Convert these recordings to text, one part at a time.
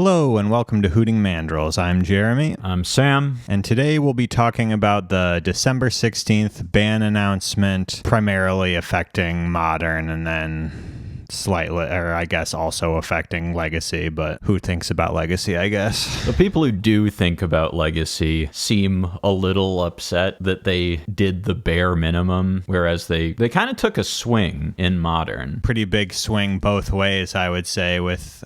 Hello and welcome to Hooting Mandrills. I'm Jeremy. I'm Sam. And today we'll be talking about the December 16th ban announcement, primarily affecting Modern and then slightly, or I guess also affecting Legacy, but who thinks about Legacy, I guess? The people who do think about Legacy seem a little upset that they did the bare minimum, whereas they kind of took a swing in Modern. Pretty big swing both ways, I would say, with,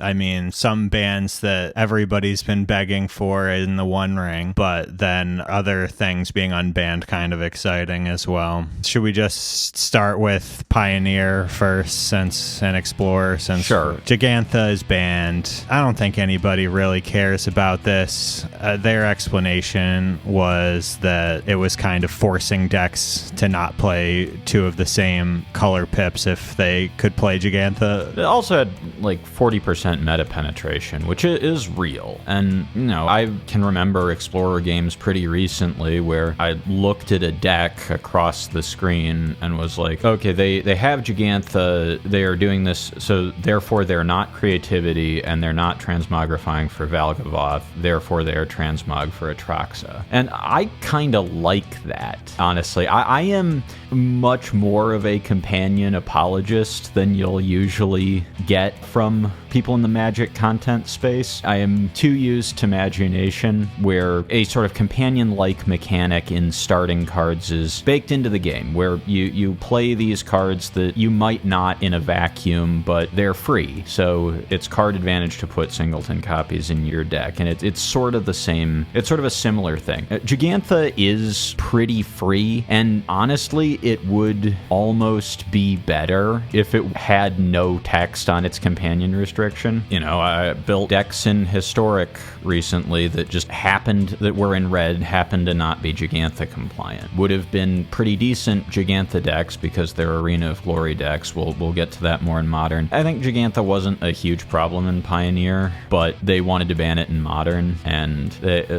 some bans that everybody's been begging for in the One Ring, but then other things being unbanned kind of exciting as well. Should we just start with Pioneer first and Explorer, since Sure. Jegantha is banned? I don't think anybody really cares about this. Their explanation was that it was kind of forcing decks to not play two of the same color pips if they could play Jegantha. It also had like 40% meta penetration, which is real. And, I can remember Explorer games pretty recently where I looked at a deck across the screen and was like, okay, they have Jegantha, they are doing this, so therefore they're not creativity and they're not transmogrifying for Valgavoth, therefore they're transmog for Atraxa. And I kind of like that, honestly. I am much more of a companion apologist than you'll usually get from people in the Magic content space. I am too used to Imagination, where a sort of companion-like mechanic in starting cards is baked into the game, where you play these cards that you might not in a vacuum, but they're free. So it's card advantage to put singleton copies in your deck, and it's sort of the same. It's sort of a similar thing. Jegantha is pretty free, and honestly, it would almost be better if it had no text on its companion restriction. I built decks in Historic recently that just that were in red, happened to not be Jegantha compliant. Would have been pretty decent Jegantha decks because they're Arena of Glory decks. We'll get to that more in Modern. I think Jegantha wasn't a huge problem in Pioneer, but they wanted to ban it in Modern, and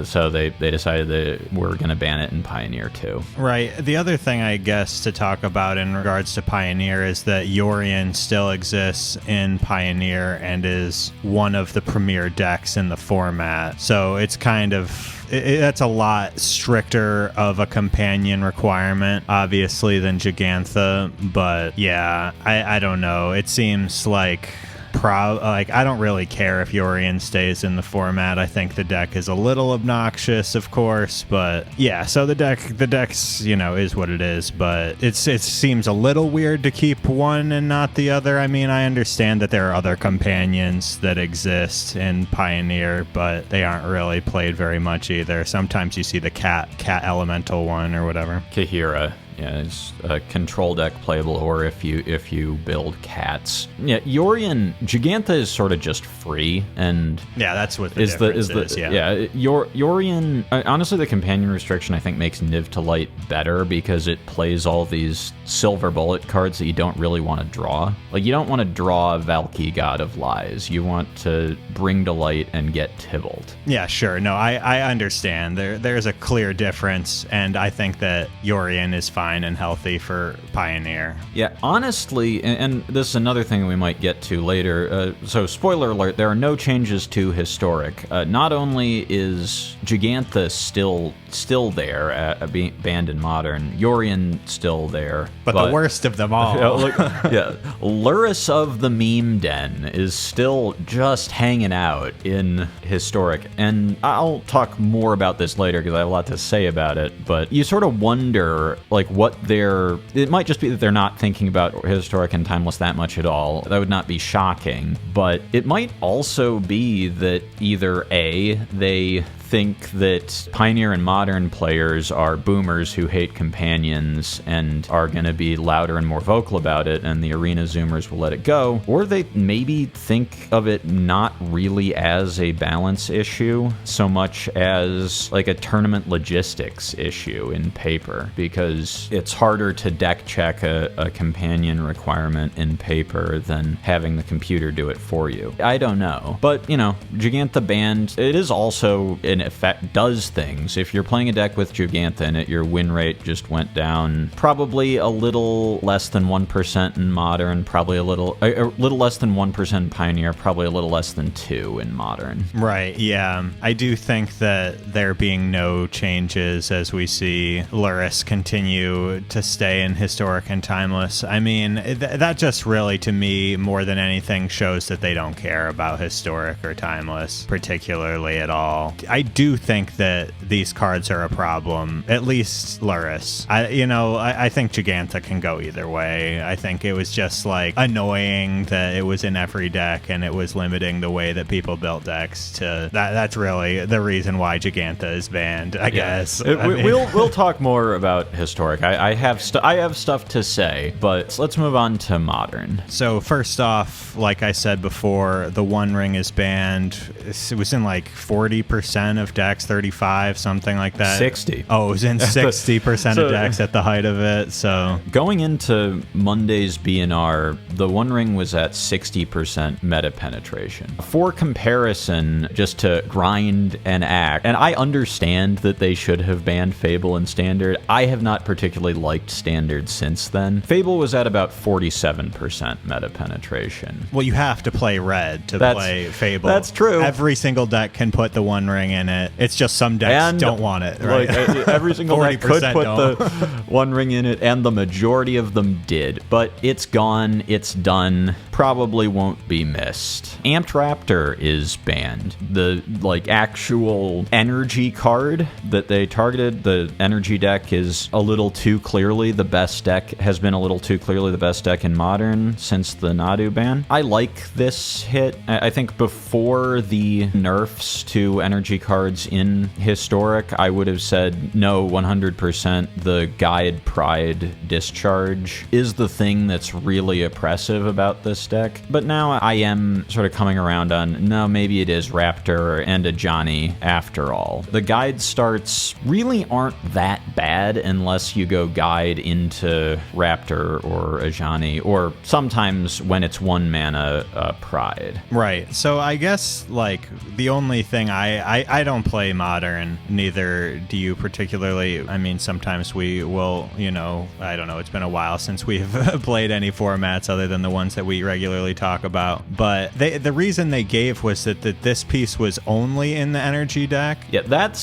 so they decided that we're going to ban it in Pioneer too. Right. The other thing, I guess, to talk about in regards to Pioneer is that Yorion still exists in Pioneer and is one of the premier decks in the format. So it's kind of... that's a lot stricter of a companion requirement, obviously, than Jegantha. But yeah, I don't know. It seems like... I don't really care if Yorion stays in the format. I think the deck is a little obnoxious, of course, but yeah, so the deck's, is what it is, but it seems a little weird to keep one and not the other. I understand that there are other companions that exist in Pioneer, but they aren't really played very much either. Sometimes you see the cat elemental one or whatever. Kahira. Yeah, it's a control deck playable, or if you build cats. Yeah, Jegantha is sort of just free, and yeah, that's what the difference is. Yeah, Yorion. Honestly, the companion restriction I think makes Niv to Light better because it plays all these silver bullet cards that you don't really want to draw. Like, you don't want to draw Valky, God of Lies. You want to bring to light and get Tybalt. Yeah, sure. No, I understand. There's a clear difference, and I think that Yorion is fine and healthy for Pioneer. Yeah, honestly, and this is another thing we might get to later. So, spoiler alert, there are no changes to Historic. Not only is Jegantha still there, being banned in Modern, Yorion still there. But the worst of them all. Lurrus of the Meme Den is still just hanging out in Historic. And I'll talk more about this later because I have a lot to say about it. But you sort of wonder, it might just be that they're not thinking about Historic and Timeless that much at all. That would not be shocking. But it might also be that either A, they think that Pioneer and Modern players are boomers who hate companions and are going to be louder and more vocal about it, and the Arena Zoomers will let it go, or they maybe think of it not really as a balance issue so much as like a tournament logistics issue in paper, because it's harder to deck check a companion requirement in paper than having the computer do it for you. I don't know. But, Jegantha banned, it is also an effect does things. If you're playing a deck with Jegantha in it, your win rate just went down probably a little less than 1% in Modern, probably a little less than 1% in Pioneer, probably a little less than 2 in Modern. Right, yeah. I do think that there being no changes as we see Lurrus continue to stay in Historic and Timeless, I mean, that just really, to me, more than anything, shows that they don't care about Historic or Timeless particularly at all. I do think that these cards are a problem, at least Lurrus. I think Jegantha can go either way. I think it was just like annoying that it was in every deck and it was limiting the way that people built decks to that's really the reason why Jegantha is banned, I guess. We'll talk more about Historic. I have stuff to say, but let's move on to Modern. So first off, like I said before, the One Ring is banned. It was in like 40% of decks, 35, something like that. 60. Oh, it was in 60% of decks at the height of it. So going into Monday's BNR, the One Ring was at 60% meta penetration. For comparison, just to grind and act, and I understand that they should have banned Fable in Standard. I have not particularly liked Standard since then. Fable was at about 47% meta penetration. Well, you have to play red to play Fable. That's true. Every single deck can put the One Ring in it. It's just some decks don't want it, right? Like, every single deck could put the One Ring in it, and the majority of them did. But it's gone. It's done. Probably won't be missed. Amped Raptor is banned. The actual energy card that they targeted, the energy deck, is a little too clearly the best deck, has been a little too clearly the best deck in Modern since the Nadu ban. I like this hit. I think before the nerfs to energy cards in Historic, I would have said no, 100%. The Guide Pride Discharge is the thing that's really oppressive about this deck. But now I am sort of coming around on, no, maybe it is Raptor and a Johnny after all. The guide starts really aren't that bad unless you go guide into Raptor or a Johnny, or sometimes when it's 1 mana, Pride. Right. So I guess the only thing I don't play Modern, neither do you particularly. I mean, sometimes we will, I don't know, it's been a while since we've played any formats other than the ones that we regularly talk about. But the reason they gave was that this piece was only in the energy deck. Yeah, that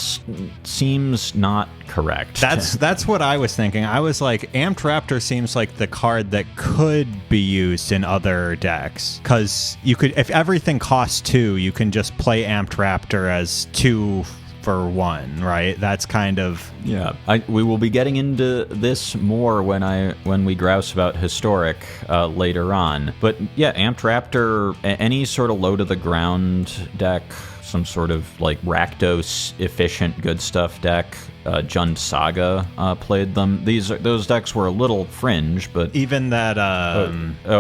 seems not correct. That's what I was thinking. I was like, Amped Raptor seems like the card that could be used in other decks, because you could, if everything costs 2, you can just play Amped Raptor as 2 for 1, right? That's kind of... Yeah. We will be getting into this more when we grouse about Historic later on. But yeah, Amped Raptor, any sort of low to the ground deck, some sort of Rakdos efficient good stuff deck. Jund Saga played them. Those decks were a little fringe, but even that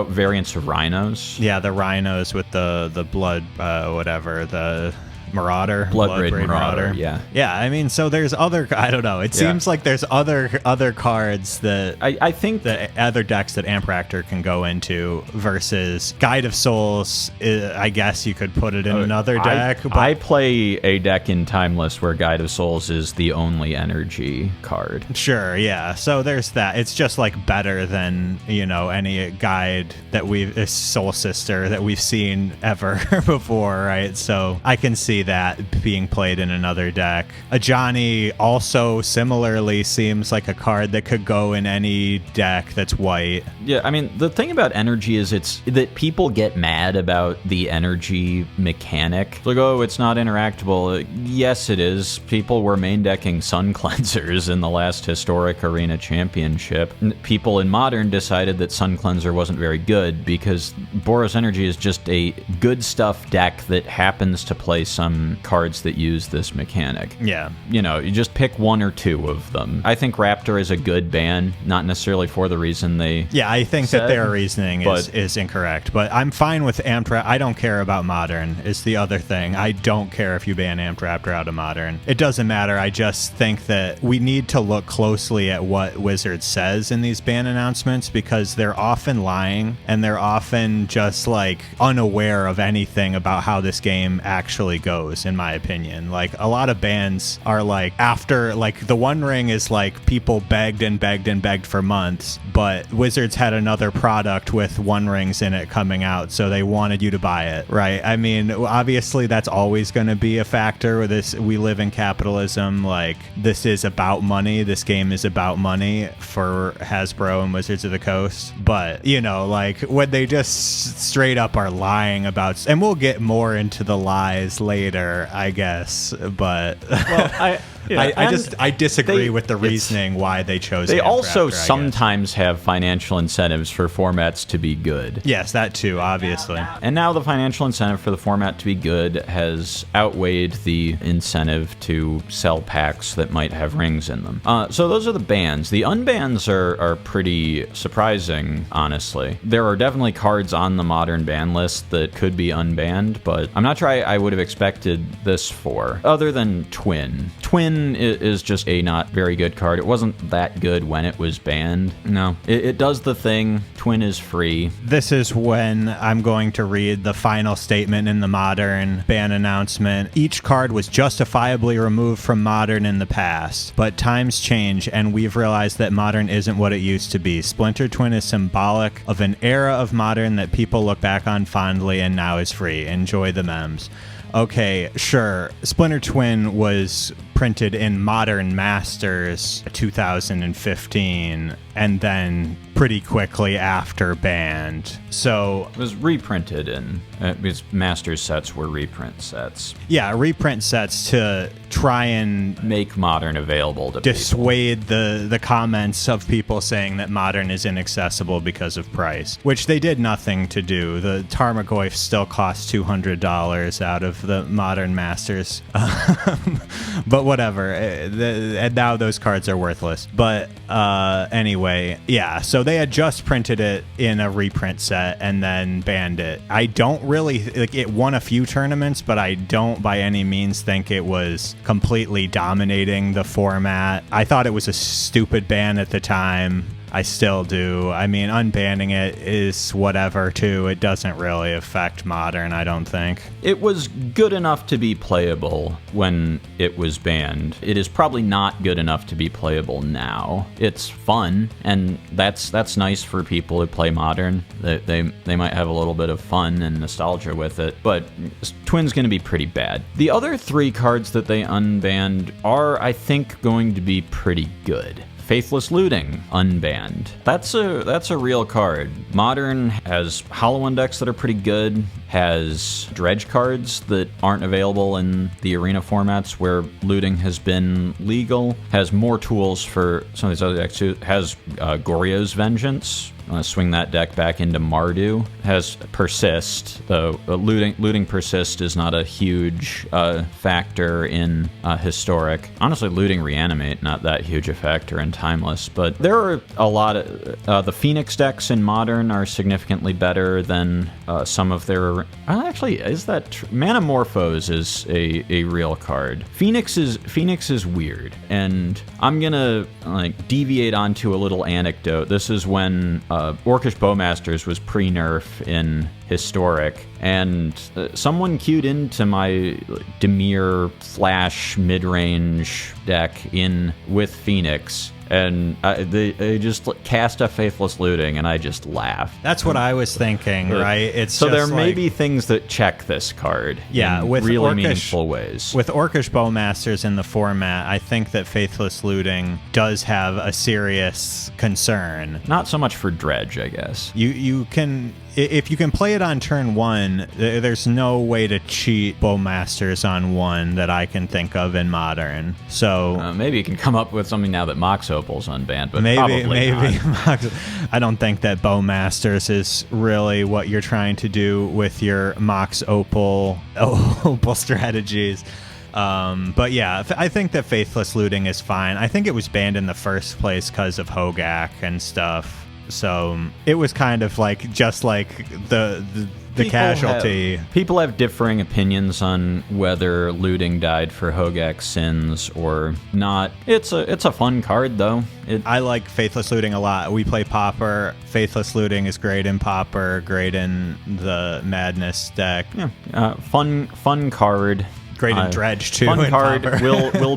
variants of Rhinos. Yeah, the Rhinos with the blood, whatever, the Marauder, Bloodbraid Marauder. Yeah. I mean, so there's other. I don't know. It seems like there's other cards that I think the other decks that Amped Raptor can go into versus Guide of Souls. I guess you could put it in another deck. I play a deck in Timeless where Guide of Souls is the only energy card. Sure. Yeah. So there's that. It's just better than any guide that Soul Sister that we've seen ever before, right? So I can see that being played in another deck. A Johnny also similarly seems like a card that could go in any deck that's white. Yeah, I mean, the thing about energy is it's that people get mad about the energy mechanic. Like, oh, it's not interactable. Yes, it is. People were main decking Sun Cleansers in the last Historic Arena Championship. People in Modern decided that Sun Cleanser wasn't very good because Boros Energy is just a good stuff deck that happens to play some cards that use this mechanic. Yeah. You just pick 1 or 2 of them. I think Raptor is a good ban, not necessarily for the reason they I think that their reasoning is incorrect, but I'm fine with Amped Raptor. I don't care about Modern is the other thing. I don't care if you ban Amped Raptor out of Modern. It doesn't matter. I just think that we need to look closely at what Wizard says in these ban announcements, because they're often lying and they're often just unaware of anything about how this game actually goes. goes, in my opinion. Like, a lot of bans are like, after, like, the One Ring is like, people begged and begged and begged for months, but Wizards had another product with One Rings in it coming out, so they wanted you to buy it, right? I mean, obviously that's always going to be a factor with this. We live in capitalism. Like, this is about money. This game is about money for Hasbro and Wizards of the Coast. But, you know, like, when they just straight up are lying about, and we'll get more into the lies later, I guess, but well, I disagree with the reasoning why they chose They Hand for also After, sometimes have financial incentives for formats to be good. Yes, that too, obviously. And now the financial incentive for the format to be good has outweighed the incentive to sell packs that might have rings in them. So those are the bans. The unbans are pretty surprising, honestly. There are definitely cards on the modern ban list that could be unbanned, but I'm not sure I would have expected this for, other than Twin. Twin is just a not very good card. It wasn't that good when it was banned. No, it does the thing. Twin is free. This is when I'm going to read the final statement in the Modern ban announcement. Each card was justifiably removed from Modern in the past, but times change and we've realized that Modern isn't what it used to be. Splinter Twin is symbolic of an era of Modern that people look back on fondly and now is free. Enjoy the memes. Okay, sure. Splinter Twin was printed in Modern Masters 2015 and then pretty quickly after banned. So it was reprinted in because Masters sets were reprint sets. Yeah, reprint sets to try and make Modern available to dissuade the comments of people saying that Modern is inaccessible because of price, which they did nothing to do. The Tarmogoyf still costs $200 out of the Modern Masters. But whatever. And now those cards are worthless. But anyway, yeah, so they had just printed it in a reprint set and then banned it. I don't really, like, it won a few tournaments, but I don't by any means think it was completely dominating the format. I thought it was a stupid ban at the time. I still do. I mean, unbanning it is whatever, too. It doesn't really affect Modern, I don't think. It was good enough to be playable when it was banned. It is probably not good enough to be playable now. It's fun, and that's nice for people who play Modern. They might have a little bit of fun and nostalgia with it, but Twin's going to be pretty bad. The other three cards that they unbanned are, I think, going to be pretty good. Faithless Looting, unbanned. That's a real card. Modern has Hollow Index that are pretty good, has dredge cards that aren't available in the arena formats where looting has been legal, has more tools for some of these other decks too, has Goryo's Vengeance. Swing that deck back into Mardu. Has Persist, though looting Persist is not a huge factor in Historic. Honestly, looting Reanimate, not that huge a factor in Timeless, but there are a lot of... the Phoenix decks in Modern are significantly better than some of their... actually, is that... Manamorphose is a real card. Phoenix is weird, and I'm gonna deviate onto a little anecdote. This is when... Orcish Bowmasters was pre-nerf in Historic, and someone queued into my Dimir Flash mid-range deck with Phoenix, and they just cast a Faithless Looting, and I just laughed. That's what I was thinking, right? It's so just there may be things that check this card in with really meaningful ways. With Orcish Bowmasters in the format, I think that Faithless Looting does have a serious concern. Not so much for Dredge, I guess. You can... If you can play it on turn one, there's no way to cheat Bowmasters on one that I can think of in Modern. So maybe you can come up with something now that Mox Opal's unbanned, but maybe not. I don't think that Bowmasters is really what you're trying to do with your Mox Opal strategies. But yeah, I think that Faithless Looting is fine. I think it was banned in the first place because of Hogak and stuff. So it was kind of just like the casualty. People have differing opinions on whether looting died for Hogak's sins or not. It's a fun card though. I like Faithless Looting a lot. We play Pauper. Faithless Looting is great in Pauper, great in the Madness deck. Yeah, fun card. Great in dredge too. Fun in card Pauper. will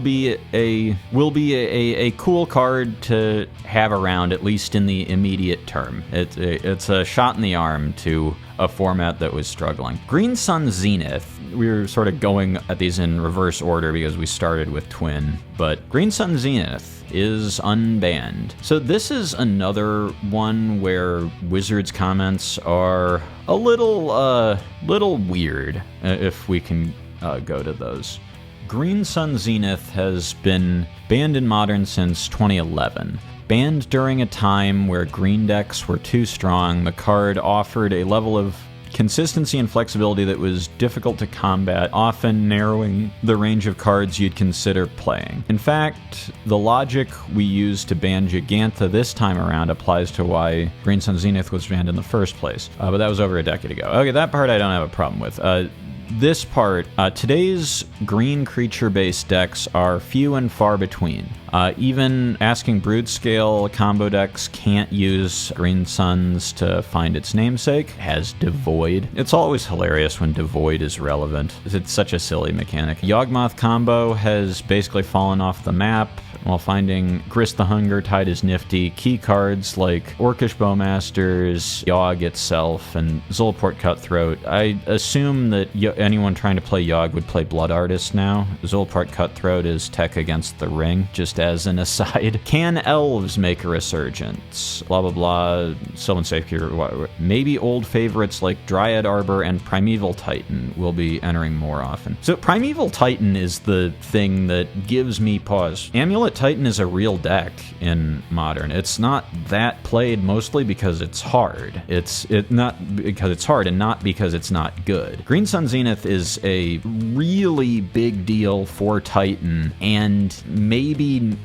be a cool card to have around, at least in the immediate term. It's a shot in the arm to a format that was struggling. Green Sun Zenith. We were sort of going at these in reverse order because we started with Twin, but Green Sun Zenith is unbanned. So this is another one where Wizards comments are a little weird, if we can go to those. Green Sun Zenith has been banned in Modern since 2011. Banned during a time where green decks were too strong, the card offered a level of consistency and flexibility that was difficult to combat, often narrowing the range of cards you'd consider playing. In fact, the logic we used to ban Jegantha this time around applies to why Green Sun Zenith was banned in the first place, but that was over a decade ago. Okay, that part I don't have a problem with. This part, today's green creature-based decks are few and far between. Even asking Broodscale combo decks can't use Green Suns to find its namesake, has Devoid. It's always hilarious when Devoid is relevant. It's such a silly mechanic. Yawgmoth combo has basically fallen off the map, while finding Grist the Hunger Tide is nifty. Key cards like Orcish Bowmasters, Yawg itself, and Zulaport Cutthroat. I assume that anyone trying to play Yawg would play Blood Artist now. Zulaport Cutthroat is tech against the ring, just as an aside. Can Elves make a resurgence? Blah, blah, blah. Sylvan Safekeeper. Maybe old favorites like Dryad Arbor and Primeval Titan will be entering more often. So Primeval Titan is the thing that gives me pause. Amulet Titan is a real deck in Modern. It's not that played mostly because it's hard. It's not because it's hard and not because it's not good. Green Sun Zenith is a really big deal for Titan, and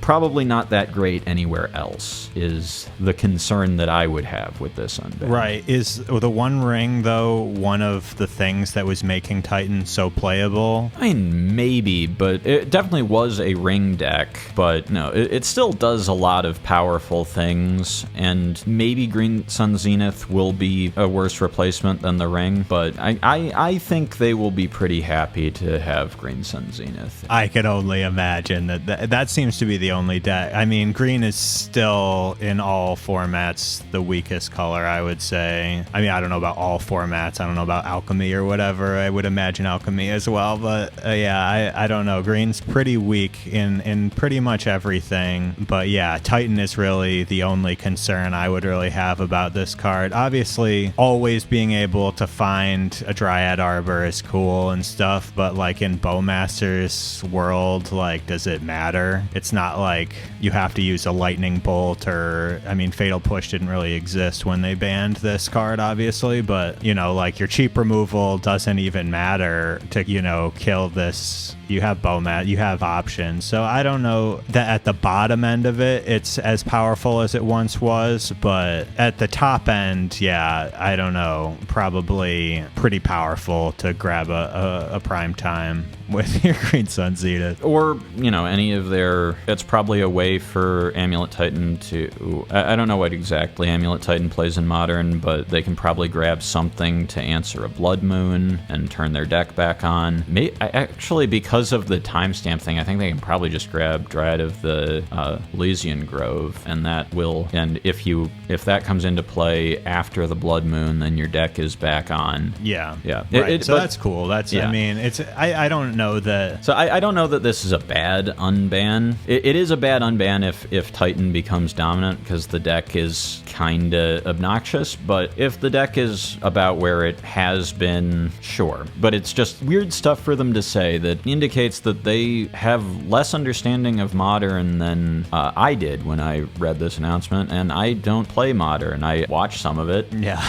probably not that great anywhere else is the concern that I would have with this unban. Right. Is the One Ring, though, one of the things that was making Titan so playable? I mean, maybe, but it definitely was a ring deck, but no, it still does a lot of powerful things, and maybe Green Sun Zenith will be a worse replacement than the ring, but I think they will be pretty happy to have Green Sun Zenith. I can only imagine that seems to be the only deck. I mean, green is still in all formats the weakest color, I would say. I mean, I don't know about all formats. I don't know about alchemy or whatever. I would imagine alchemy as well, but yeah, I don't know. Green's pretty weak in pretty much everything, but yeah, Titan is really the only concern I would really have about this card. Obviously, always being able to find a Dryad Arbor is cool and stuff, but like in Bowmaster's world, like, does it matter? It's not like you have to use a lightning bolt or, I mean, Fatal Push didn't really exist when they banned this card, obviously, but, you know, like your cheap removal doesn't even matter to, you know, kill this. You have Bowmat, you have options. So I don't know that at the bottom end of it, it's as powerful as it once was, but at the top end, yeah, I don't know, probably pretty powerful to grab a prime time with your Green Sun Zenith. Or, you know, any of their... It's probably a way for Amulet Titan to... I don't know what exactly Amulet Titan plays in Modern, but they can probably grab something to answer a Blood Moon and turn their deck back on. Actually, because of the timestamp thing, I think they can probably just grab Dryad of the Elysian Grove, and that will... And if that comes into play after the Blood Moon, then your deck is back on. Yeah. Yeah. Right. So that's cool. That's, yeah. I mean, it's... I don't know that... So I don't know that this is a bad unban. It is a bad unban if Titan becomes dominant, because the deck is kind of obnoxious, but if the deck is about where it has been, sure. But it's just weird stuff for them to say that indicates that they have less understanding of Modern than I did when I read this announcement, and I don't play Modern. I watch some of it. Yeah.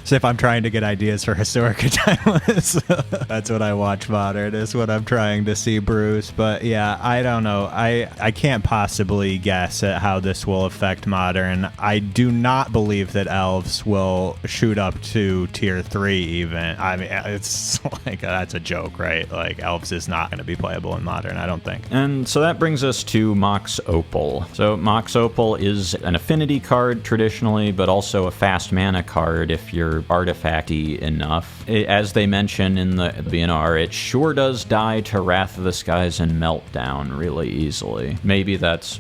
So if I'm trying to get ideas for Historic Timeless, that's what I watch Modern, is what I'm trying to see, Bruce. But yeah, I don't know. I can't possibly guess at how this will affect Modern. I do not believe that Elves will shoot up to tier 3 even. I mean, it's like, that's a joke, right? Like, Elves is not going to be playable in Modern, I don't think. And so that brings us to Mox Opal. So Mox Opal is an affinity card traditionally, but also a fast mana card if you're artifacty enough. As they mention in the BNR, it sure does die to Wrath of the Skies and Meltdown really easily. Maybe that's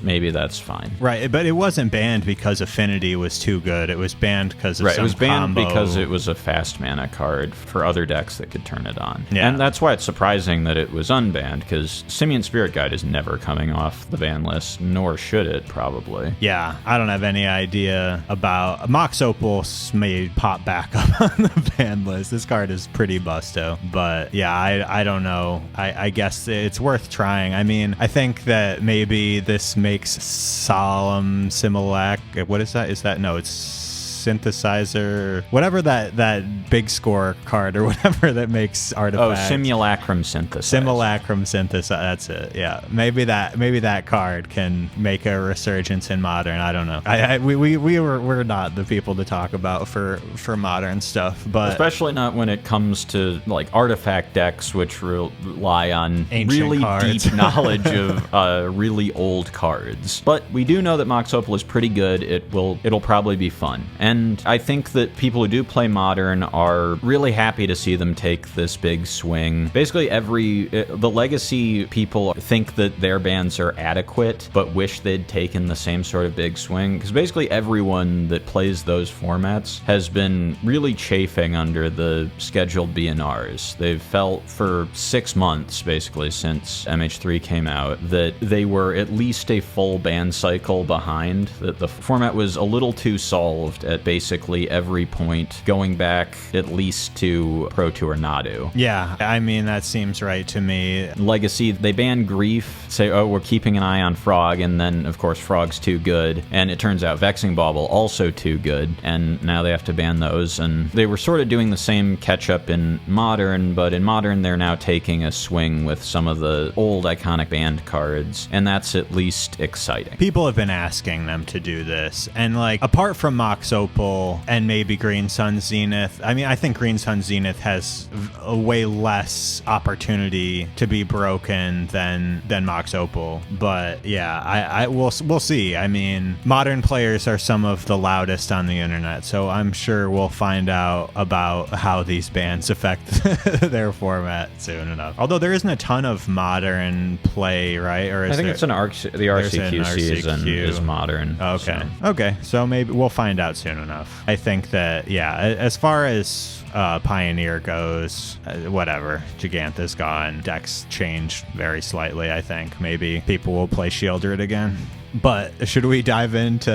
fine. Right, but it wasn't banned because Affinity was too good. It was banned because of right, some it was banned combo. because it was a fast mana card for other decks that could turn it on. Yeah. And that's why it's surprising that it was unbanned, because Simian Spirit Guide is never coming off the ban list, nor should it, probably. Yeah, I don't have any idea about... Mox Opal may pop back up on the ban list. This card is pretty busto, but yeah, I don't know. I guess it's worth trying. I mean, I think that maybe this makes Solemn Simulac... What is that? No, it's Synthesizer, whatever that big score card or whatever that makes artifacts. Oh, Simulacrum Synthesizer. Simulacrum Synthesizer. That's it. Yeah, maybe that card can make a resurgence in Modern. I don't know. We're not the people to talk about for Modern stuff, but especially not when it comes to like artifact decks, which rely on ancient really cards. deep knowledge of really old cards. But we do know that Mox Opal is pretty good. It'll probably be fun. And I think that people who do play Modern are really happy to see them take this big swing. Basically, the Legacy people think that their bans are adequate, but wish they'd taken the same sort of big swing. Because basically everyone that plays those formats has been really chafing under the scheduled BNRs. They've felt for 6 months, basically, since MH3 came out, that they were at least a full ban cycle behind, that the format was a little too solved at basically every point, going back at least to Pro Tour Nadu. Yeah, I mean, that seems right to me. Legacy, they ban Grief, say, oh, we're keeping an eye on Frog, and then, of course, Frog's too good, and it turns out Vexing Bauble also too good, and now they have to ban those, and they were sort of doing the same catch-up in Modern, but in Modern they're now taking a swing with some of the old iconic banned cards, and that's at least exciting. People have been asking them to do this, and like, apart from Mox Opal and maybe Green Sun Zenith, I mean, I think Green Sun Zenith has a way less opportunity to be broken than Mox Opal, but yeah, we'll see. I mean, Modern players are some of the loudest on the internet, so I'm sure we'll find out about how these bans affect their format soon enough. Although there isn't a ton of Modern play, right? Or I think it's the RCQ season is Modern. Okay. Okay. So maybe we'll find out soon enough. I think that, yeah, as far as Pioneer goes, whatever. Jegantha's gone. Decks change very slightly, I think. Maybe people will play Shieldred again. But should we dive into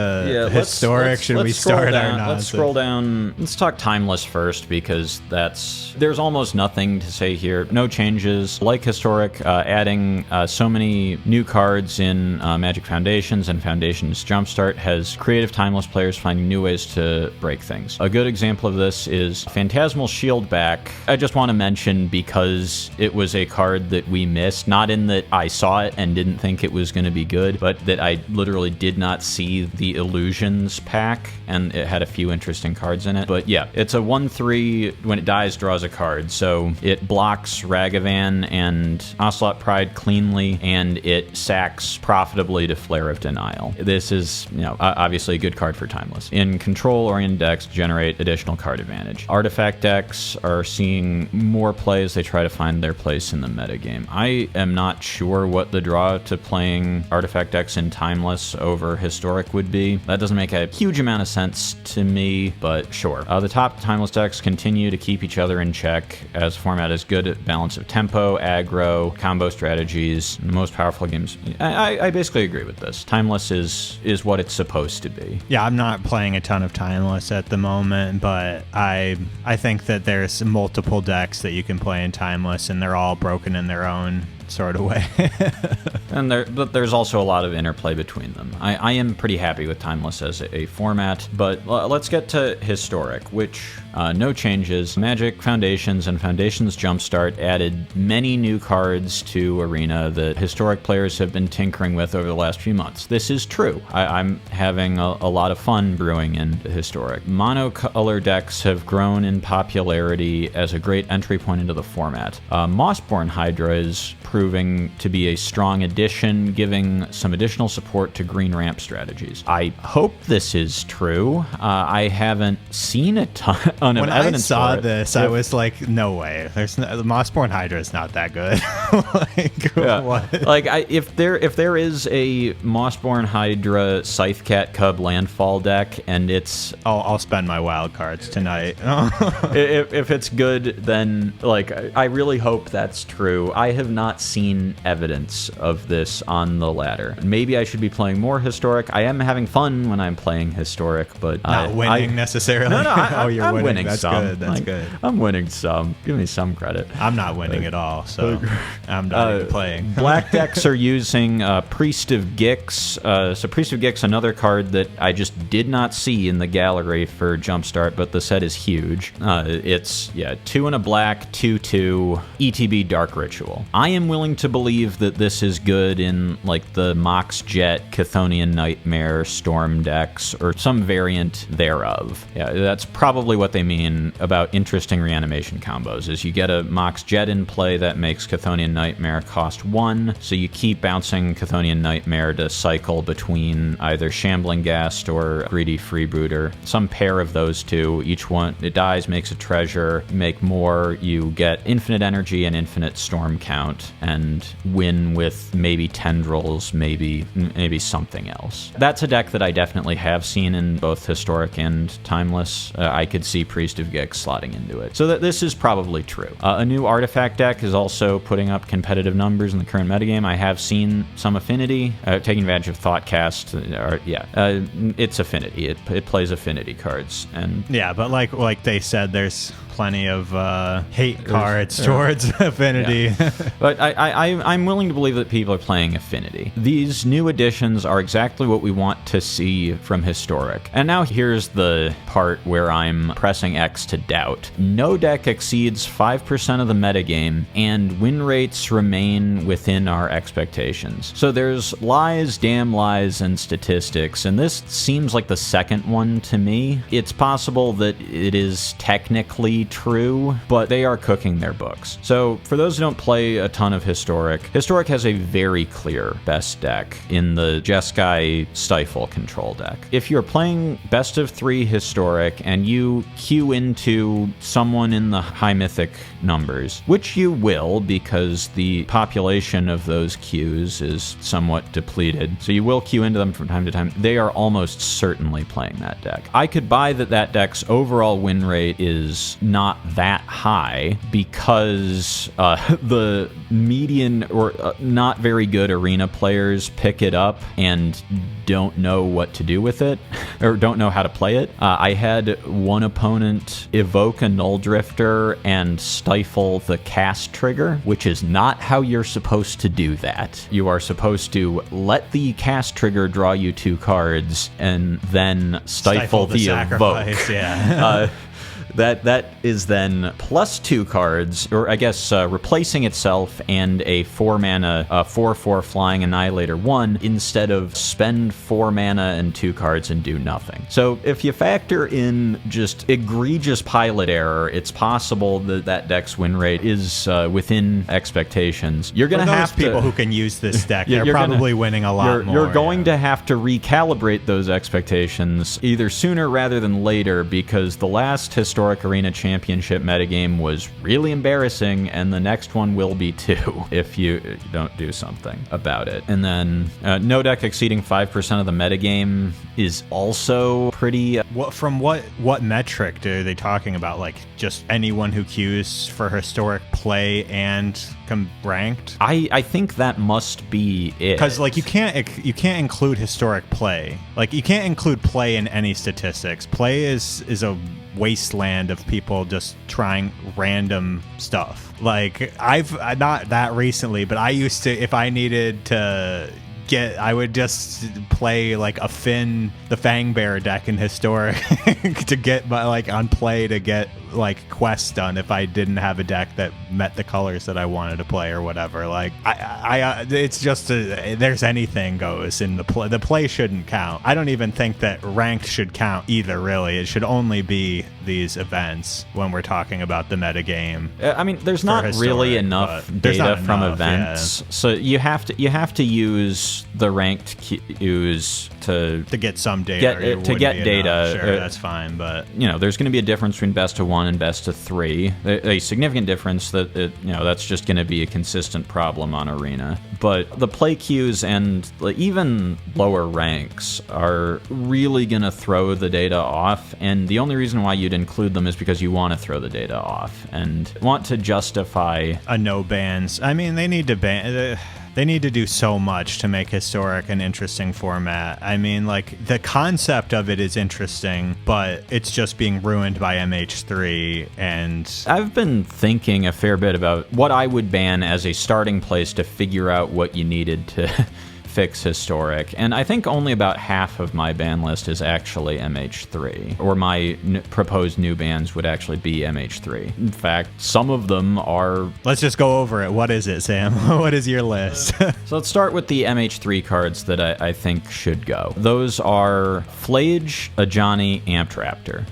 historic? Should we start our nonsense? Let's scroll down. Let's talk Timeless first, because there's almost nothing to say here. No changes. Like historic, adding so many new cards in Magic Foundations and Foundations Jumpstart has creative Timeless players finding new ways to break things. A good example of this is Phantasmal Shieldback. I just want to mention because it was a card that we missed, not in that I saw it and didn't think it was going to be good, but that I literally did not see the Illusions pack, and it had a few interesting cards in it. But yeah, it's a 1/3, when it dies, draws a card. So it blocks Ragavan and Ocelot Pride cleanly, and it sacks profitably to Flare of Denial. This is, obviously a good card for Timeless. In control-oriented decks, generate additional card advantage. Artifact decks are seeing more play as they try to find their place in the metagame. I am not sure what the draw to playing artifact decks in Timeless over historic would be. That doesn't make a huge amount of sense to me, but sure. The top Timeless decks continue to keep each other in check, as format is good at balance of tempo, aggro, combo strategies, most powerful games. I basically agree with this. Timeless is what it's supposed to be. Yeah, I'm not playing a ton of Timeless at the moment, but I think that there's multiple decks that you can play in Timeless, and they're all broken in their own sort of way. But there's also a lot of interplay between them. I am pretty happy with Timeless as a format, but let's get to historic, which no changes. Magic Foundations and Foundations Jumpstart added many new cards to Arena that historic players have been tinkering with over the last few months. This is true. I'm having a lot of fun brewing in historic. Monocolor decks have grown in popularity as a great entry point into the format. Mossborn Hydra is proving to be a strong addition addition giving some additional support to green ramp strategies. I hope this is true. I haven't seen a ton of when evidence I saw for it. this, I was like, no way. The Mossborn Hydra is not that good. What? Like, if there is a Mossborn Hydra Scythecat Cub landfall deck, and it's... I'll spend my wild cards tonight. if it's good, then, like, I really hope that's true. I have not seen evidence of this on the ladder. Maybe I should be playing more Historic. I am having fun when I'm playing Historic, but... Not winning necessarily. No, I'm winning That's some. good. That's good. I'm winning some. Give me some credit. I'm not winning at all, so I'm not even playing. Black decks are using Priest of Gix. So Priest of Gix, another card that I just did not see in the gallery for Jumpstart, but the set is huge. It's 2 and a black, 2/2, ETB Dark Ritual. I am willing to believe that this is good in like the Mox Jet, Chthonian Nightmare, Storm decks, or some variant thereof. Yeah, that's probably what they mean about interesting reanimation combos, is you get a Mox Jet in play that makes Chthonian Nightmare cost 1, so you keep bouncing Chthonian Nightmare to cycle between either Shambling Ghast or Greedy Freebooter. Some pair of those two, each one, it dies, makes a treasure, make more, you get infinite energy and infinite storm count, and win with maybe Tendrils, maybe something else. That's a deck that I definitely have seen in both Historic and Timeless. I could see Priest of Gix slotting into it. So that this is probably true. A new Artifact deck is also putting up competitive numbers in the current metagame. I have seen some Affinity, taking advantage of Thoughtcast. It's Affinity. It plays Affinity cards. And yeah, but like they said, there's plenty of hate cards towards Affinity. Yeah. But I'm willing to believe that people are playing Affinity. These new additions are exactly what we want to see from Historic. And now here's the part where I'm pressing X to doubt. No deck exceeds 5% of the metagame, and win rates remain within our expectations. So there's lies, damn lies, and statistics, and this seems like the second one to me. It's possible that it is technically true, but they are cooking their books. So for those who don't play a ton of Historic has a very clear best deck in the Jeskai Stifle control deck. If you're playing best of 3 Historic and you queue into someone in the high mythic numbers, which you will because the population of those queues is somewhat depleted, so you will queue into them from time to time, they are almost certainly playing that deck. I could buy that deck's overall win rate is not that high because the median or not very good arena players pick it up and don't know what to do with it or don't know how to play it. I had one opponent evoke a Null Drifter and stifle the cast trigger, which is not how you're supposed to do that. You are supposed to let the cast trigger draw you 2 cards and then stifle the evoke. Yeah. That is then plus 2 cards, or I guess replacing itself and a 4-mana 4/4 Flying Annihilator 1 instead of spend 4 mana and 2 cards and do nothing. So if you factor in just egregious pilot error, it's possible that deck's win rate is within expectations. You're going to have people who can use this deck. They're probably winning a lot more. You're going to have to recalibrate those expectations either sooner rather than later, because the last Historic Arena Championship metagame was really embarrassing, and the next one will be too if you don't do something about it. And then no deck exceeding 5% of the metagame is also pretty... From what metric are they talking about? Like just anyone who queues for Historic play and ranked? I think that must be it. Because like you can't include Historic play. Like you can't include play in any statistics. Play is a wasteland of people just trying random stuff. Like I've not that recently, but I used to, if I needed to I would just play like a Finn, the Fangbearer deck in Historic to get on play to get like quests done if I didn't have a deck that met the colors that I wanted to play or whatever. Like it's just there's anything goes in the play. The play shouldn't count. I don't even think that ranked should count either. Really, it should only be these events when we're talking about the meta game. I mean, there's not really enough data from events, so you have to use the ranked queues to get some data. To get data, sure, that's fine, but there's going to be a difference between best of 1 and best of 3. A significant difference that's just going to be a consistent problem on Arena. But the play queues and even lower ranks are really going to throw the data off, and the only reason why you'd include them is because you want to throw the data off and want to justify a no bans. I mean, they need to ban. They need to do so much to make Historic an interesting format. I mean, like, the concept of it is interesting, but it's just being ruined by MH3. And I've been thinking a fair bit about what I would ban as a starting place to figure out what you needed to fix Historic, and I think only about half of my ban list is actually MH3, or my proposed new bans would actually be MH3. In fact, some of them are... Let's just go over it. What is it, Sam? What is your list? So let's start with the MH3 cards that I think should go. Those are Flage, Ajani, Amped Raptor.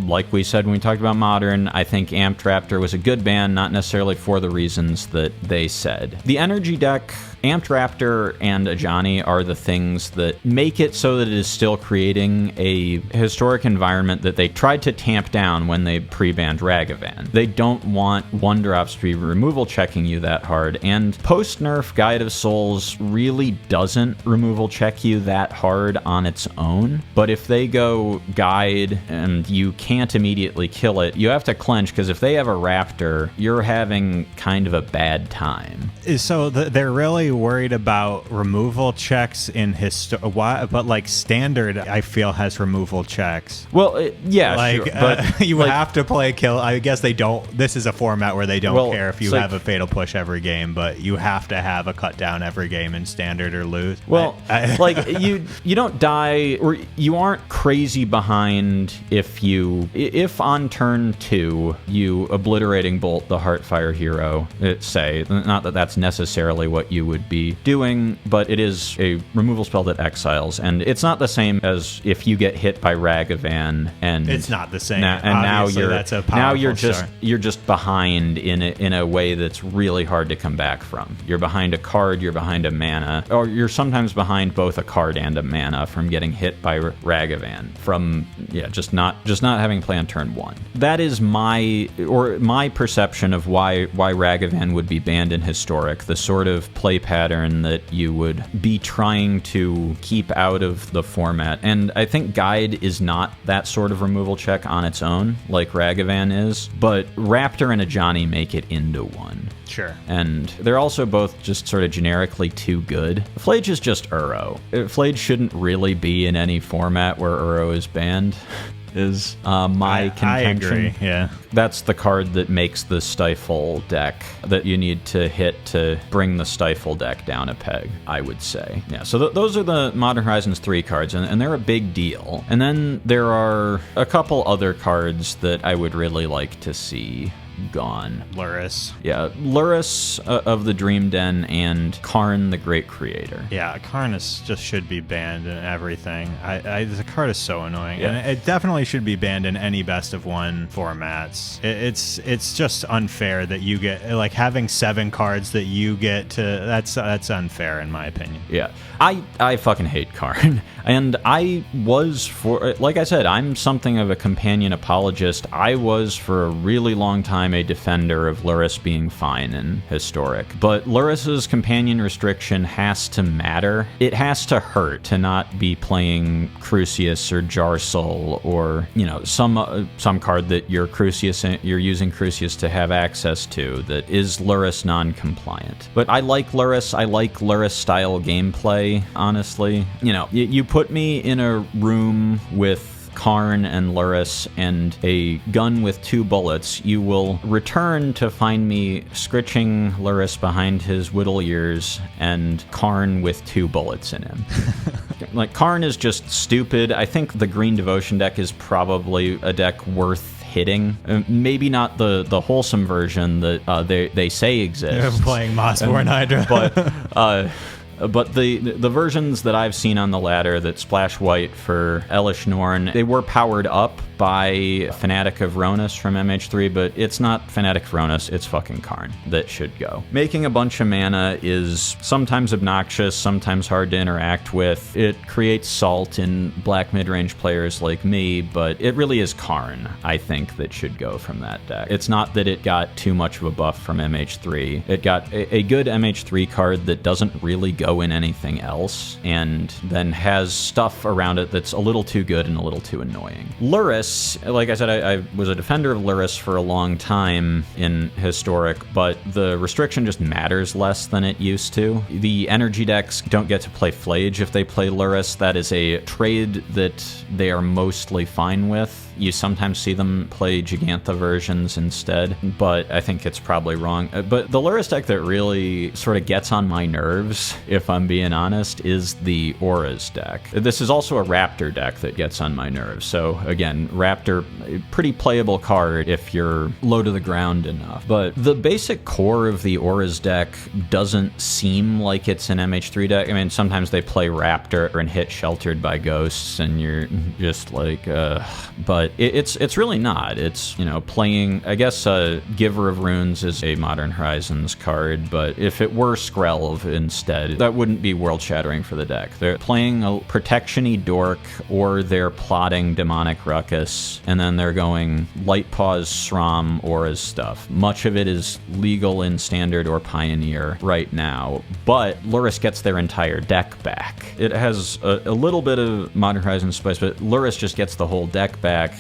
Like we said when we talked about Modern, I think Amped Raptor was a good ban, not necessarily for the reasons that they said. The energy deck, Amped Raptor and Ajani are the things that make it so that it is still creating a historic environment that they tried to tamp down when they pre-banned Ragavan. They don't want 1-drops to be removal checking you that hard, and post-nerf Guide of Souls really doesn't removal check you that hard on its own, but if they go Guide and you can't immediately kill it, you have to clench, because if they have a Raptor, you're having kind of a bad time. So they're really worried about removal checks in but like Standard, I feel, has removal checks. Well, yeah, like, sure, but you have to play kill. I guess they don't. This is a format where they don't care if you have a fatal push every game, but you have to have a cut down every game in Standard or lose. Well, like you don't die, or you aren't crazy behind if on turn 2 you obliterating bolt the Heartfire hero. Say, not that that's necessarily what you would be doing, but it is a removal spell that exiles, and it's not the same as if you get hit by Ragavan, and it's not the same. Now you're start. You're just behind in a way that's really hard to come back from. You're behind a card, you're behind a mana, or you're sometimes behind both a card and a mana from getting hit by Ragavan, from just not having play on turn 1. That is my perception of why Ragavan would be banned in Historic, the sort of play pattern that you would be trying to keep out of the format. And I think Guide is not that sort of removal check on its own, like Ragavan is, but Raptor and Ajani make it into one. Sure. And they're also both just sort of generically too good. Flage is just Uro. Flage shouldn't really be in any format where Uro is banned. Is my contention. I agree, yeah. That's the card that makes the Stifle deck that you need to hit to bring the Stifle deck down a peg, I would say. Yeah, so those are the Modern Horizons 3 cards, and they're a big deal. And then there are a couple other cards that I would really like to see gone. Lurrus. Yeah, Lurrus of the Dream Den and Karn the Great Creator. Yeah, Karn just should be banned in everything. The card is so annoying, yeah. And it definitely should be banned in any best of 1 formats. It's just unfair that you get, like, having 7 cards that you get to. That's unfair in my opinion. Yeah, I fucking hate Karn, and I was like I said, I'm something of a companion apologist. I was for a really long time a defender of Lurrus being fine in Historic, but Lurrus's companion restriction has to matter. It has to hurt to not be playing Crucius or Jarsoul or some card that you're using Crucius to have access to that is Lurrus non-compliant. But I like Lurrus. I like Lurrus style gameplay. Honestly, you put me in a room with Karn and Lurrus and a gun with 2 bullets, you will return to find me scritching Lurrus behind his whittle ears and Karn with 2 bullets in him. Like, Karn is just stupid. I think the Green Devotion deck is probably a deck worth hitting. Maybe not the wholesome version that they say exists. Playing Mossborn Hydra. But the versions that I've seen on the ladder that splash white for Elish Norn, they were powered up by Fanatic of Ronus from MH3, but it's not Fanatic of Ronus, it's fucking Karn that should go. Making a bunch of mana is sometimes obnoxious, sometimes hard to interact with. It creates salt in black mid-range players like me, but it really is Karn, I think, that should go from that deck. It's not that it got too much of a buff from MH3. It got a good MH3 card that doesn't really go in anything else, and then has stuff around it that's a little too good and a little too annoying. Lurrus, like I said, I was a defender of Lurrus for a long time in Historic, but the restriction just matters less than it used to. The energy decks don't get to play Flage if they play Lurrus. That is a trade that they are mostly fine with. You sometimes see them play Jegantha versions instead, but I think it's probably wrong. But the Lurrus deck that really sort of gets on my nerves, if I'm being honest, is the Auras deck. This is also a Raptor deck that gets on my nerves. So again, Raptor, pretty playable card if you're low to the ground enough. But the basic core of the Auras deck doesn't seem like it's an MH3 deck. I mean, sometimes they play Raptor and hit Sheltered by Ghosts, and you're just like, but it's really not. It's, playing, I guess, Giver of Runes is a Modern Horizons card, but if it were Skrelv instead, that wouldn't be world-shattering for the deck. They're playing a protection-y Dork, or they're plotting Demonic Ruckus, and then they're going Light Paws, Sram, Auras stuff. Much of it is legal in Standard or Pioneer right now, but Lurrus gets their entire deck back. It has a little bit of Modern Horizons spice, but Lurrus just gets the whole deck back.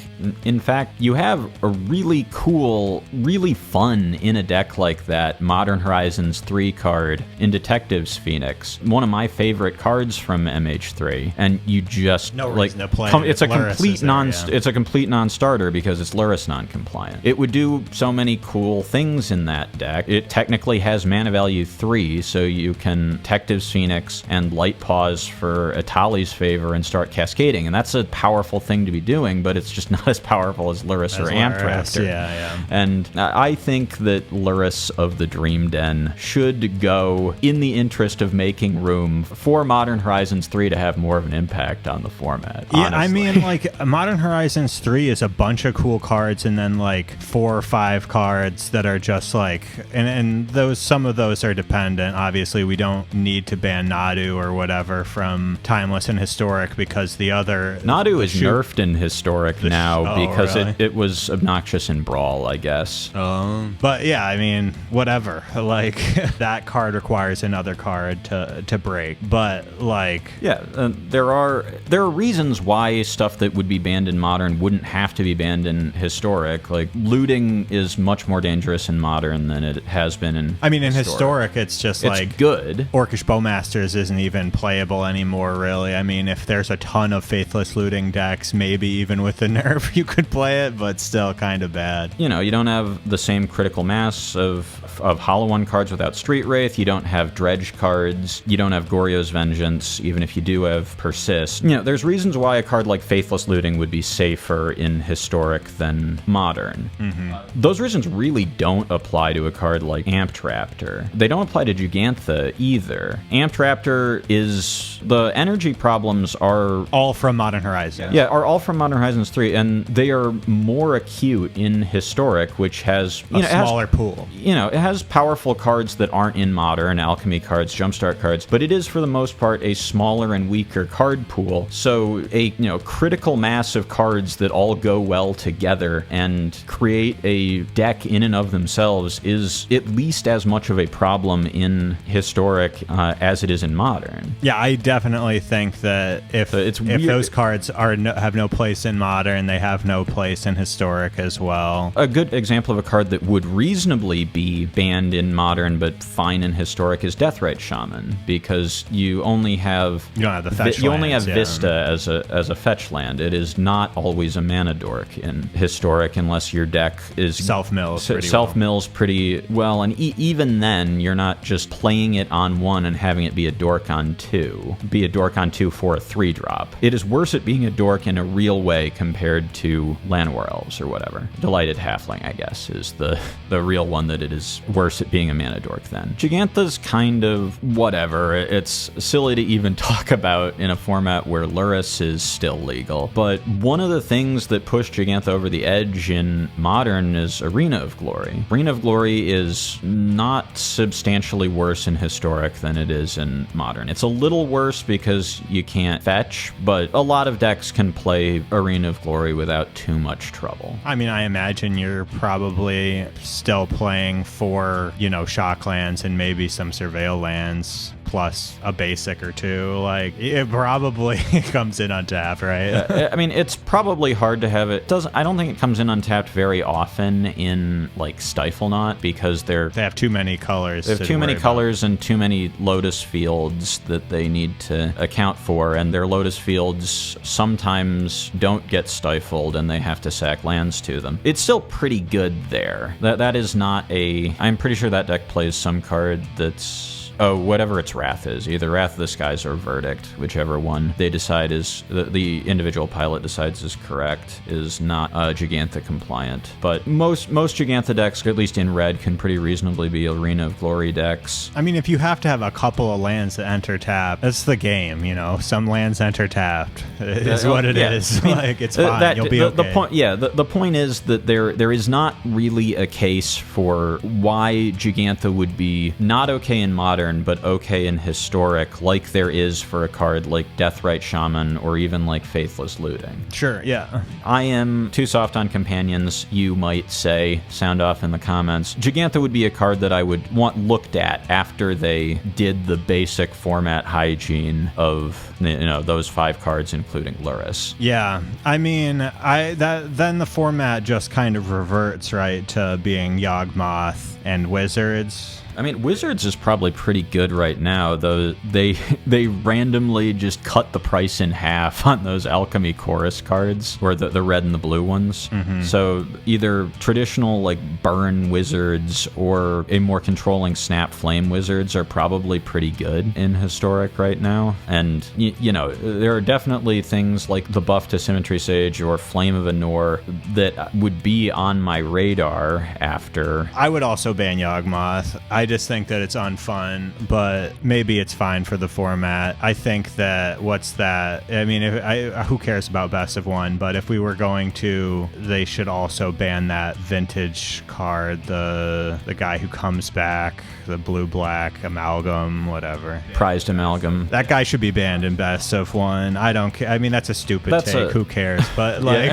In fact, you have a really cool, really fun in a deck like that Modern Horizons 3 card in Detectives Phoenix. One of my favorite cards from MH3, and you just no reason to play it's a complete it's a complete non-starter because it's Lurrus non-compliant. It would do so many cool things in that deck. It technically has mana value 3, so you can Detectives Phoenix and Light Paws for Atali's favor and start cascading, and that's a powerful thing to be doing, but it's just not as powerful as Lurrus or Amped Raptor. Yeah. And I think that Lurrus of the Dream Den should go in the interest of making room for Modern Horizons 3 to have more of an impact on the format. Yeah, honestly. I mean, like, Modern Horizons 3 is a bunch of cool cards, and then like 4 or 5 cards that are just like, and those, some of those are dependent. Obviously, we don't need to ban Nadu or whatever from Timeless and Historic, because the other Nadu is nerfed in Historic now because really? it was obnoxious in Brawl, I guess. But yeah, I mean, whatever. Like, that card requires another card to break. But like, yeah, there are reasons why stuff that would be banned in Modern wouldn't have to be banned in Historic. Like, looting is much more dangerous in Modern than it has been in. I mean, in Historic, it's just it's like good. Orcish Bowmasters isn't even playable anymore, really. I mean, if there's a ton of Faithless looting decks, maybe even with the nerf you could play it, but still kind of bad. You don't have the same critical mass of Hollow One cards without Street Wraith. You don't have Dredge cards. You don't have Goryo's Vengeance, even if you do have Persist. There's reasons why a card like Faithless Looting would be safer in Historic than Modern. Mm-hmm. Those reasons really don't apply to a card like Amped Raptor. They don't apply to Jegantha either. Amped Raptor is... the energy problems are... all from Modern Horizons. Yeah, are all from Modern Horizons 3, and they are more acute in Historic, which has... a smaller pool. It has powerful cards that aren't in Modern, Alchemy cards, Jumpstart cards, but it is for the most part a smaller and weaker card pool. So a critical mass of cards that all go well together and create a deck in and of themselves is at least as much of a problem in Historic as it is in Modern. Yeah, I definitely think that if those cards have no place in Modern, they have no place in Historic as well. A good example of a card that would reasonably be banned in Modern but fine in Historic is Deathrite Shaman, because you don't have the fetch lands, Vista as a fetch land. It is not all always a mana dork in Historic unless your deck is self-mills pretty well, and even then you're not just playing it on 1 and having it be a dork on 2. Be a dork on 2 for a 3-drop. It is worse at being a dork in a real way compared to Llanowar Elves or whatever. Delighted Halfling, I guess, is the real one that it is worse at being a mana dork than. Jegantha's kind of whatever. It's silly to even talk about in a format where Lurrus is still legal. But one of the things that pushed Jegantha over the edge in Modern is Arena of Glory. Arena of Glory is not substantially worse in Historic than it is in Modern. It's a little worse because you can't fetch, but a lot of decks can play Arena of Glory without too much trouble. I mean, I imagine you're probably still playing for, shock lands and maybe some surveil lands plus a basic or two. Like, it probably comes in untapped, right? I mean, it's probably hard to have it. I don't think it comes in untapped very often in, like, Stifle Knot because they have too many colors. They have too many colors and too many Lotus Fields that they need to account for, and their Lotus Fields sometimes don't get stifled and they have to sack lands to them. It's still pretty good there. That is not I'm pretty sure that deck plays some card that's whatever its Wrath is, either Wrath of the Skies or Verdict, whichever one they decide is, the individual pilot decides is correct, is not Jegantha compliant. But most Jegantha decks, at least in red, can pretty reasonably be Arena of Glory decks. I mean, if you have to have a couple of lands that enter tap, that's the game, Some lands enter tapped. It's what it is. I mean, like, it's fine. You'll be okay. The point is that there is not really a case for why Jegantha would be not okay in Modern, but okay in Historic, like there is for a card like Deathrite Shaman or even like Faithless Looting. Sure, yeah. I am too soft on companions, you might say. Sound off in the comments. Jegantha would be a card that I would want looked at after they did the basic format hygiene of those 5 cards, including Lurrus. Yeah, I mean, then the format just kind of reverts, right, to being Yawgmoth and Wizards. I mean, Wizards is probably pretty good right now, though they randomly just cut the price in half on those Alchemy Chorus cards, or the red and the blue ones. Mm-hmm. So either traditional, like, Burn Wizards or a more controlling Snap Flame Wizards are probably pretty good in Historic right now. And, there are definitely things like the buff to Symmetry Sage or Flame of Anor that would be on my radar after. I would also ban Yawgmoth. I just think that it's unfun, but maybe it's fine for the format. I think that I mean, who cares about best of one? But if we were going to, they should also ban that vintage card, the guy who comes back, the blue-black amalgam, whatever. Prized amalgam. That guy should be banned in best of one. I don't care. I mean, that's a stupid take. Who cares? But like,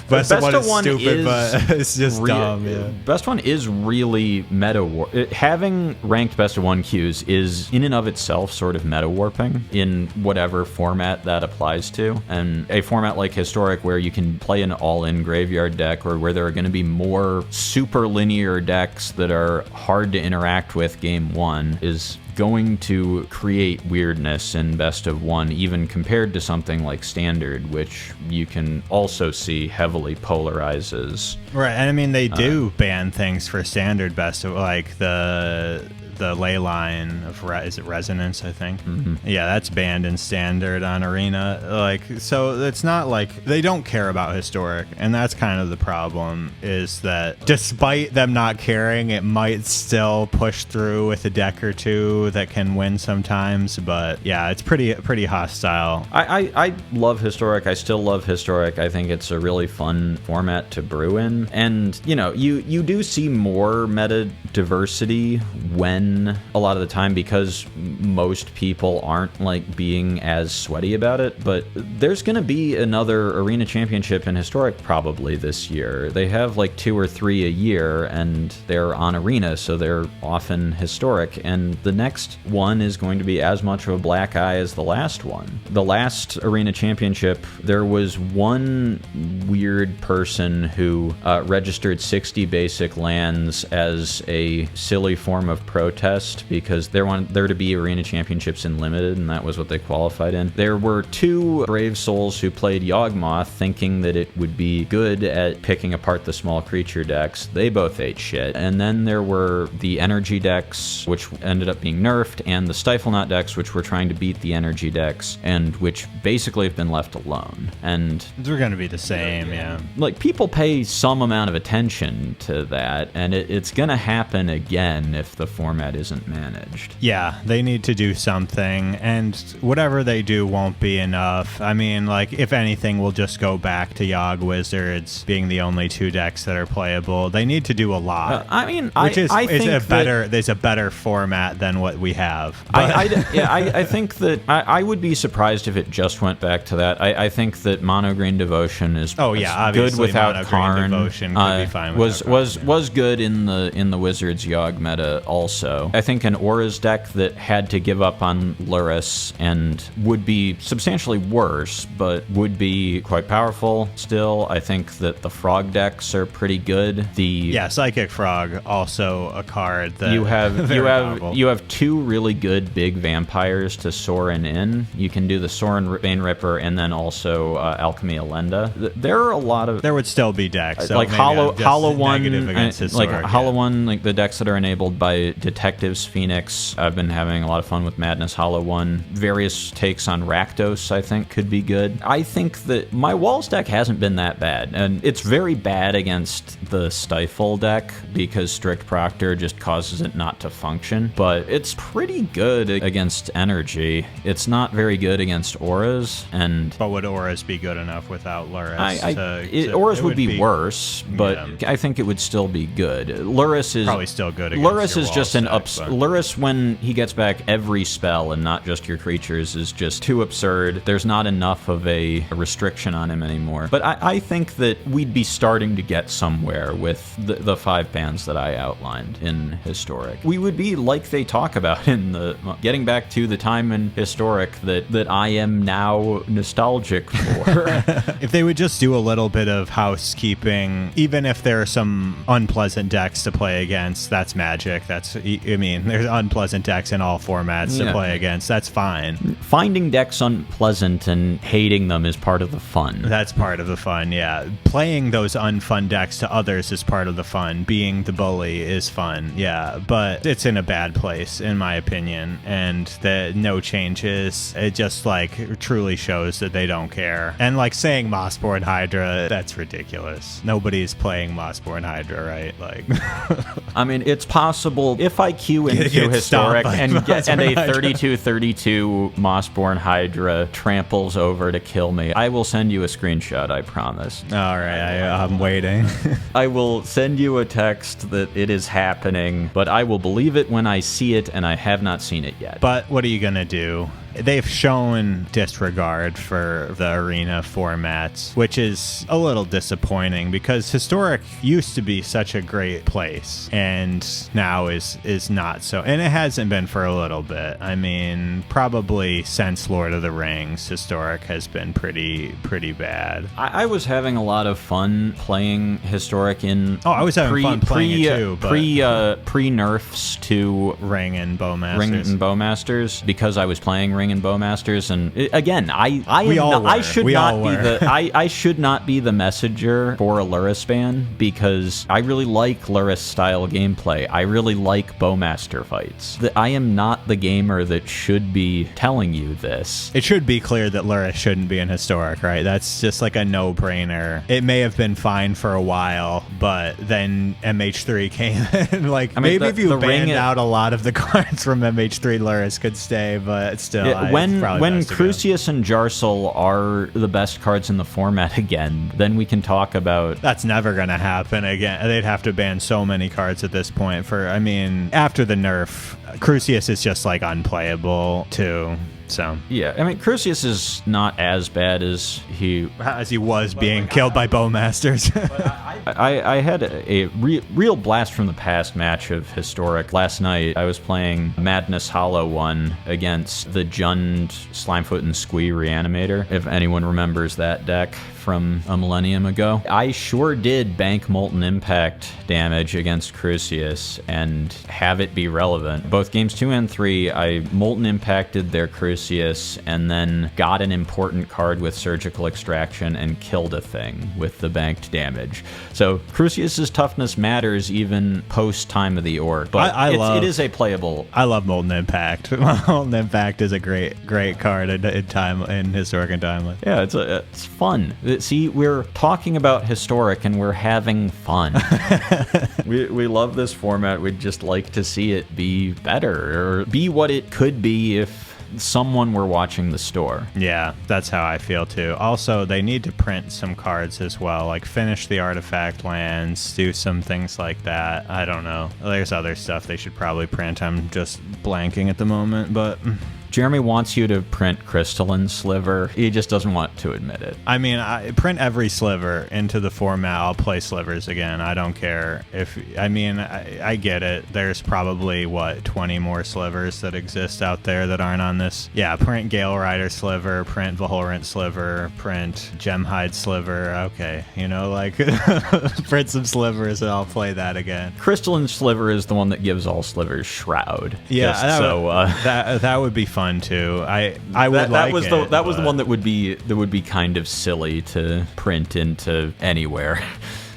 best of one is stupid, but it's just dumb. Yeah. Best one is really meta war. Having ranked best of one queues is in and of itself sort of meta warping in whatever format that applies to. And a format like Historic, where you can play an all-in graveyard deck, or where there are going to be more super linear decks that are hard to interact with game one, is going to create weirdness in best of one, even compared to something like Standard, which you can also see heavily polarizes. Right, and I mean, they do ban things for Standard best of, like the ley line of is it Resonance, I think. Mm-hmm. Yeah, that's banned in Standard on Arena. Like, so it's not like they don't care about Historic, and that's kind of the problem, is that despite them not caring, it might still push through with a deck or two that can win sometimes. But yeah, it's pretty hostile. I love Historic. I still love Historic. I think it's a really fun format to brew in, and you do see more meta diversity when a lot of the time, because most people aren't like being as sweaty about it. But there's going to be another Arena Championship in Historic probably this year. They have like 2 or 3 a year, and they're on Arena, so they're often Historic. And the next one is going to be as much of a black eye as the last one. The last Arena Championship, there was one weird person who registered 60 basic lands as a silly form of protest protest because they wanted there to be arena championships in limited, and that was what they qualified in. There were 2 brave souls who played Yawgmoth thinking that it would be good at picking apart the small creature decks. They both ate shit. And then there were the energy decks, which ended up being nerfed, and the Stifle Knot decks, which were trying to beat the energy decks, and which basically have been left alone. And they're going to be the same, yeah. Like, people pay some amount of attention to that, and it's going to happen again if the format isn't managed. Yeah, they need to do something, and whatever they do won't be enough. I mean, like, if anything, we'll just go back to Yogg Wizards being the only 2 decks that are playable. They need to do a lot. There's a better format than what we have. I think that I would be surprised if it just went back to that. I think that Mono Green Devotion is good without Karn. Devotion could be fine was good in the Wizards Yogg meta also. I think an Auras deck that had to give up on Lurrus and would be substantially worse, but would be quite powerful still. I think that the Frog decks are pretty good. Psychic Frog, also a card that you have 2 really good big vampires to Sorin in. You can do the Sorin Bane Ripper and then also Alchemy Elenda. There are a lot of... There would still be decks. So like Hollow One, Hollow One, like the decks that are enabled by Detectives Phoenix. I've been having a lot of fun with Madness Hollow One. Various takes on Rakdos, I think, could be good. I think that my Walls deck hasn't been that bad, and it's very bad against the Stifle deck because Strict Proctor just causes it not to function, but it's pretty good against energy. It's not very good against Auras, But would Auras be good enough without Lurrus? Auras would be worse, but I think it would still be good. Lurrus is probably still good against Lurrus your is just wall an stack, ups. but... Lurrus, when he gets back every spell and not just your creatures, is just too absurd. There's not enough of a restriction on him anymore. But I think that we'd be starting to get somewhere with the 5 bans that I outlined in Historic. We would be like they talk about in the getting back to the time in Historic that I am now nostalgic for. If they would just do a little bit of housekeeping, even if there are some unpleasant decks to play against, that's Magic. There's unpleasant decks in all formats to play against. That's fine. Finding decks unpleasant and hating them is part of the fun. That's part of the fun, yeah. Playing those unfun decks to others is part of the fun. Being the bully is fun, yeah. But it's in a bad place, in my opinion, and the no changes, it just like truly shows that they don't care. And like saying Mossborn Hydra, that's ridiculous. Nobody's playing Mossborn Hydra, right? Like, I mean, it's possible if I queue into Historic and a 32-32 Mossborn Hydra tramples over to kill me, I will send you a screenshot, I promise. All right, I'm waiting. I will send you a text that it is happening, but I will believe it when I see it, and I have not seen it yet. But what are you gonna do? They've shown disregard for the arena formats, which is a little disappointing because Historic used to be such a great place and now is not so. And it hasn't been for a little bit. I mean, probably since Lord of the Rings, Historic has been pretty bad. I was having a lot of fun playing Historic in... Oh, I was having fun playing it too, but... Pre-nerfs to... Ring and Bowmasters. Because I was playing Ring and Bowmasters, and again, I should not be the messenger for a Lurrus ban because I really like Lurrus style gameplay. I really like Bowmaster fights. I am not the gamer that should be telling you this. It should be clear that Lurrus shouldn't be in Historic, right? That's just like a no-brainer. It may have been fine for a while, but then MH3 came in. Like, I mean, maybe if you banned out a lot of the cards from MH3, Lurrus could stay, but still. When Crucius and Jarsel are the best cards in the format again, then we can talk about... That's never going to happen again. They'd have to ban so many cards at this point after the nerf, Crucius is just like unplayable too. So yeah, I mean, Crucius is not as bad as he was being killed by Bowmasters. I had a real blast from the past match of Historic last night. I was playing Madness Hollow One against the Jund Slimefoot and Squee Reanimator. If anyone remembers that deck from a millennium ago. I sure did bank Molten Impact damage against Crucius and have it be relevant. Both games 2 and 3, I Molten Impacted their Crucius and then got an important card with Surgical Extraction and killed a thing with the banked damage. So Crucius's toughness matters even post Time of the Orc, but it is a playable. I love Molten Impact. Molten Impact is a great card in Historic and Timeless. Yeah, it's fun. See, we're talking about Historic and we're having fun. we love this format. We'd just like to see it be better or be what it could be if someone were watching the store. Yeah, that's how I feel too. Also, they need to print some cards as well, like finish the artifact lands, do some things like that. I don't know. There's other stuff they should probably print. I'm just blanking at the moment, but Jeremy wants you to print Crystalline Sliver. He just doesn't want to admit it. I mean, I print every sliver into the format. I'll play slivers again. I don't care if... I get it. There's probably, 20 more slivers that exist out there that aren't on this. Yeah, print Gale Rider Sliver, print Vahorant Sliver, print Gemhide Sliver. Okay, print some slivers and I'll play that again. Crystalline Sliver is the one that gives all slivers Shroud. Yeah, that would be fun too. That was the one that would be kind of silly to print into anywhere.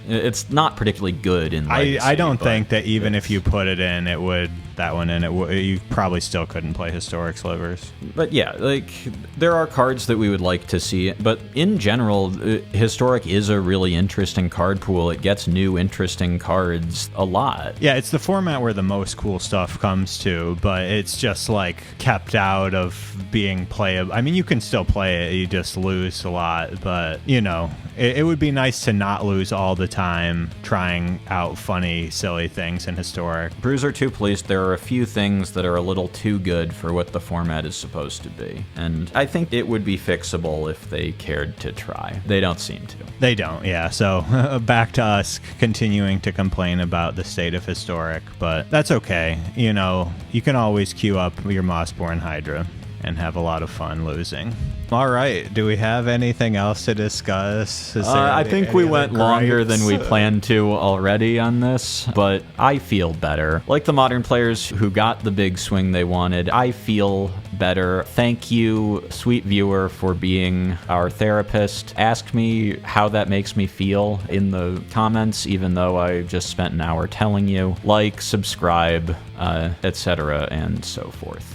It's not particularly good in Legacy. I don't think that even if you put it in, you probably still couldn't play Historic Slivers. But yeah, there are cards that we would like to see, but in general, Historic is a really interesting card pool. It gets new interesting cards a lot. Yeah, it's the format where the most cool stuff comes to, but it's just kept out of being playable. I mean, you can still play it, you just lose a lot, but it would be nice to not lose all the time trying out funny, silly things in Historic. Bruiser 2 Police, there are a few things that are a little too good for what the format is supposed to be, and I think it would be fixable if they cared to try. They don't seem to. They don't, yeah. So back to us continuing to complain about the state of Historic, but that's okay. You can always queue up your Mossborn Hydra and have a lot of fun losing. All right, do we have anything else to discuss? I think we went longer than we planned to already on this, but I feel better. Like the modern players who got the big swing they wanted, I feel better. Thank you, sweet viewer, for being our therapist. Ask me how that makes me feel in the comments, even though I just spent an hour telling you. Like, subscribe, etc., and so forth.